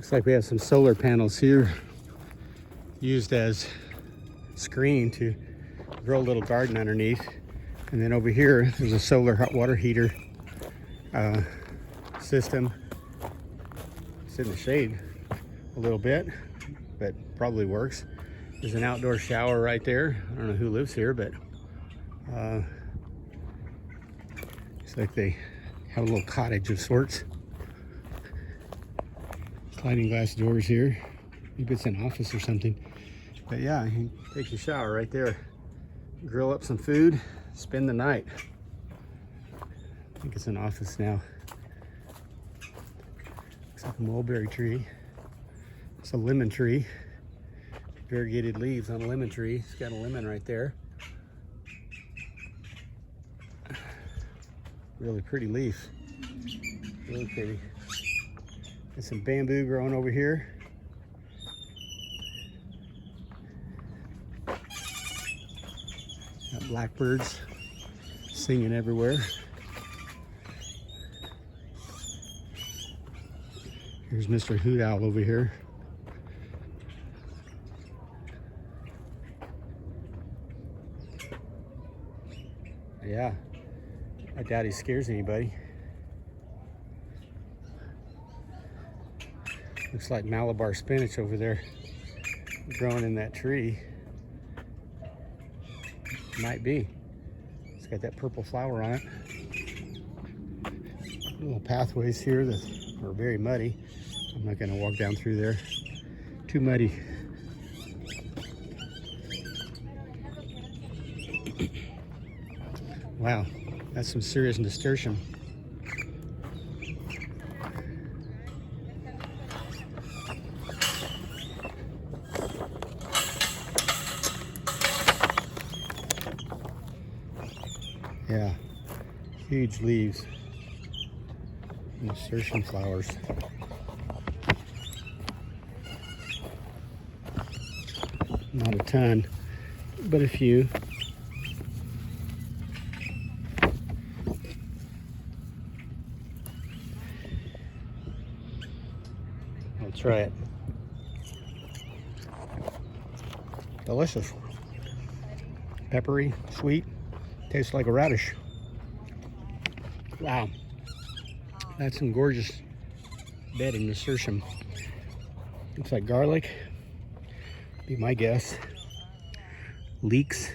Looks like we have some solar panels here used as screen to grow a little garden underneath. And then over here, there's a solar hot water heater system. It's in the shade a little bit, but probably works. There's an outdoor shower right there. I don't know who lives here, but it's like they have a little cottage of sorts. Sliding glass doors here. Maybe it's an office or something. But yeah, he takes a shower right there. Grill up some food, spend the night. I think it's an office now. Looks like a mulberry tree. It's a lemon tree. Variegated leaves on a lemon tree. It's got a lemon right there. Really pretty leaf. Really pretty. There's some bamboo growing over here. Got blackbirds singing everywhere. Here's Mr. Hoot Owl over here. Yeah, I doubt he scares anybody. Looks like Malabar spinach over there growing in that tree. Might be. It's got that purple flower on it. Little pathways here that are very muddy. I'm not going to walk down through there. Too muddy. Wow, that's some serious nasturtium. Yeah, huge leaves. Nasturtium flowers. Not a ton, but a few. I'll try it. Delicious. Peppery, sweet. Tastes like a radish. Wow. That's some gorgeous bedding nasturtium. Looks like garlic. Be my guess. Leeks.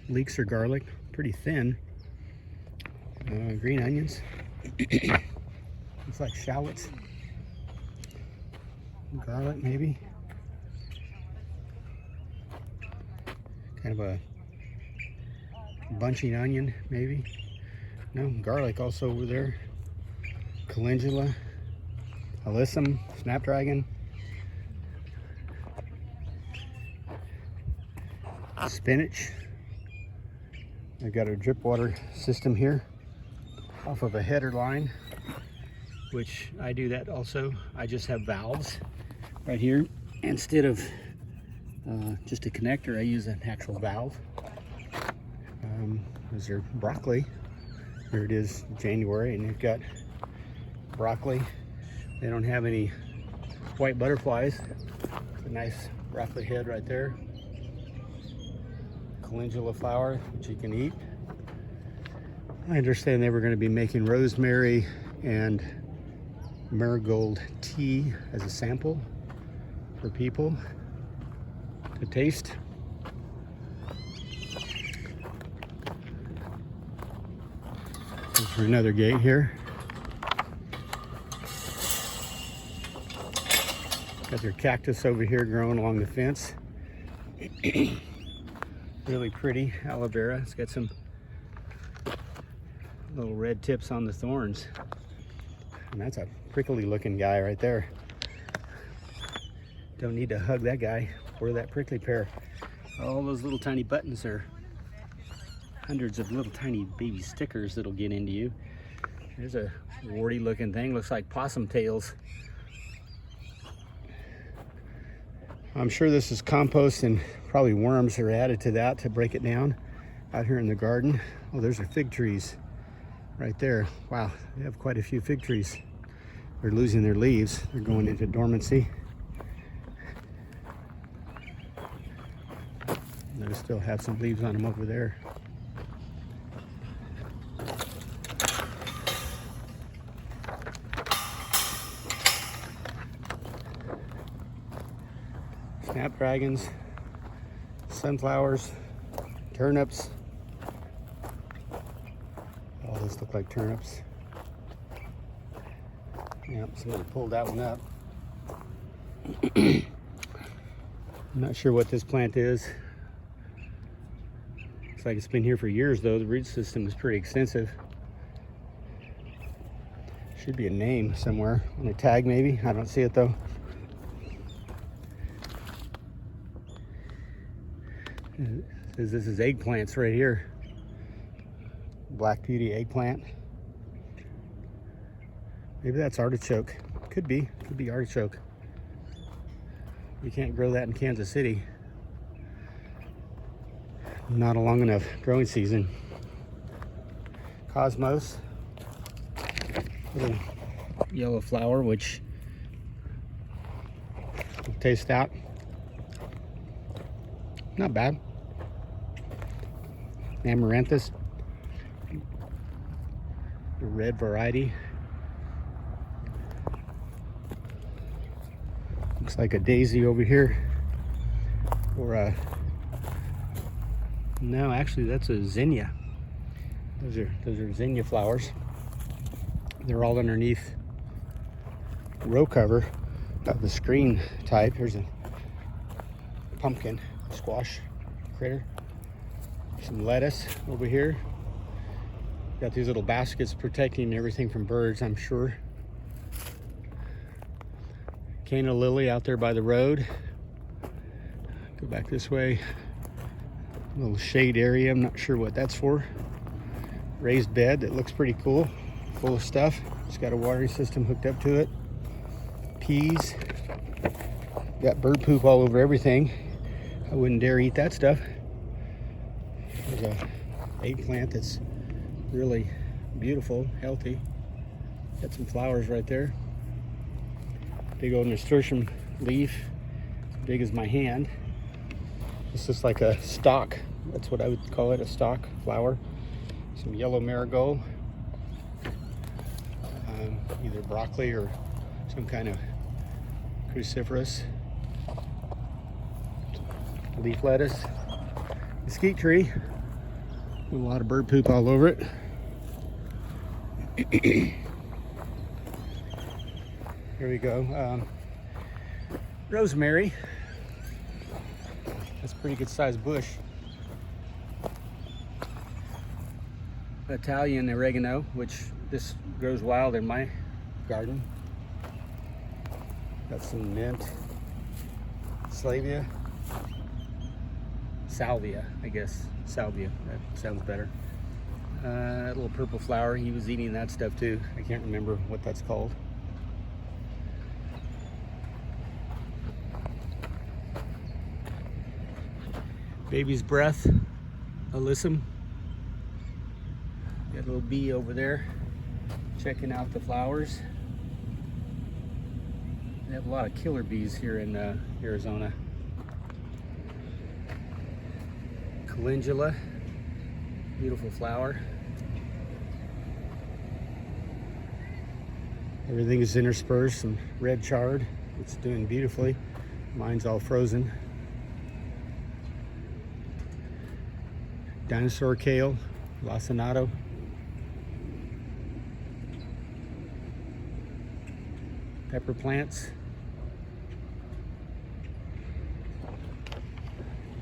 Leeks or garlic. Pretty thin. Green onions. Looks like shallots. Garlic maybe. Kind of a bunching onion maybe. No, garlic also over there. Calendula, alyssum, snapdragon, spinach. I've got a drip water system here off of a header line, which I do that also. I just have valves right here. Instead of just a connector, I use an actual valve. There's your broccoli. Here it is, January, and you've got broccoli. They don't have any white butterflies. It's a nice broccoli head right there. Calendula flower, which you can eat. I understand they were going to be making rosemary and marigold tea as a sample for people to taste. For another gate here. Got their cactus over here growing along the fence. Really pretty aloe vera. It's got some little red tips on the thorns. And that's a prickly looking guy right there. Don't need to hug that guy or that prickly pear. All those little tiny buttons are hundreds of little tiny baby stickers that'll get into you. There's a warty looking thing, looks like possum tails. I'm sure this is compost and probably worms are added to that to break it down out here in the garden. Oh, there's our fig trees right there. Wow, they have quite a few fig trees. They're losing their leaves. They're going into dormancy. And they still have some leaves on them over there. Snapdragons, sunflowers, turnips. All those look like turnips. Yep, somebody pulled that one up. I'm not sure what this plant is. Looks like it's been here for years though. The root system is pretty extensive. Should be a name somewhere on a tag maybe. I don't see it though. It says this is eggplants right here. Black Beauty eggplant. Maybe that's artichoke. Could be artichoke. You can't grow that in Kansas City. Not a long enough growing season. Cosmos. Little yellow flower, which will taste that. Not bad. Amaranthus, the red variety. Looks like a daisy over here, or a, no, actually that's a zinnia. Those are zinnia flowers. They're all underneath row cover of the screen type. Here's a pumpkin squash critter. Some lettuce over here. Got these little baskets protecting everything from birds, I'm sure. Cana lily out there by the road. Go back this way. A little shade area, I'm not sure what that's for. Raised bed that looks pretty cool, full of stuff. It's got a watering system hooked up to it. Peas. Got bird poop all over everything. I wouldn't dare eat that stuff. There's a eggplant that's really beautiful, healthy. Got some flowers right there. Big old nasturtium leaf, as big as my hand. This is like a stalk. That's what I would call it, a stalk flower. Some yellow marigold. Either broccoli or some kind of cruciferous. Leaf lettuce. Mesquite tree. A lot of bird poop all over it. Here we go. Rosemary. That's a pretty good sized bush. Italian oregano, which this grows wild in my garden. Got some mint. Salvia. Salvia, I guess. Salvia, that sounds better. That little purple flower, he was eating that stuff too. I can't remember what that's called. Baby's breath, alyssum. Got a little bee over there checking out the flowers. They have a lot of killer bees here in Arizona. Calendula, beautiful flower. Everything is interspersed, some red chard. It's doing beautifully. Mine's all frozen. Dinosaur kale, lacinato. Pepper plants.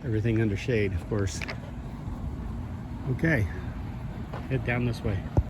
Everything under shade, of course. Okay, head down this way.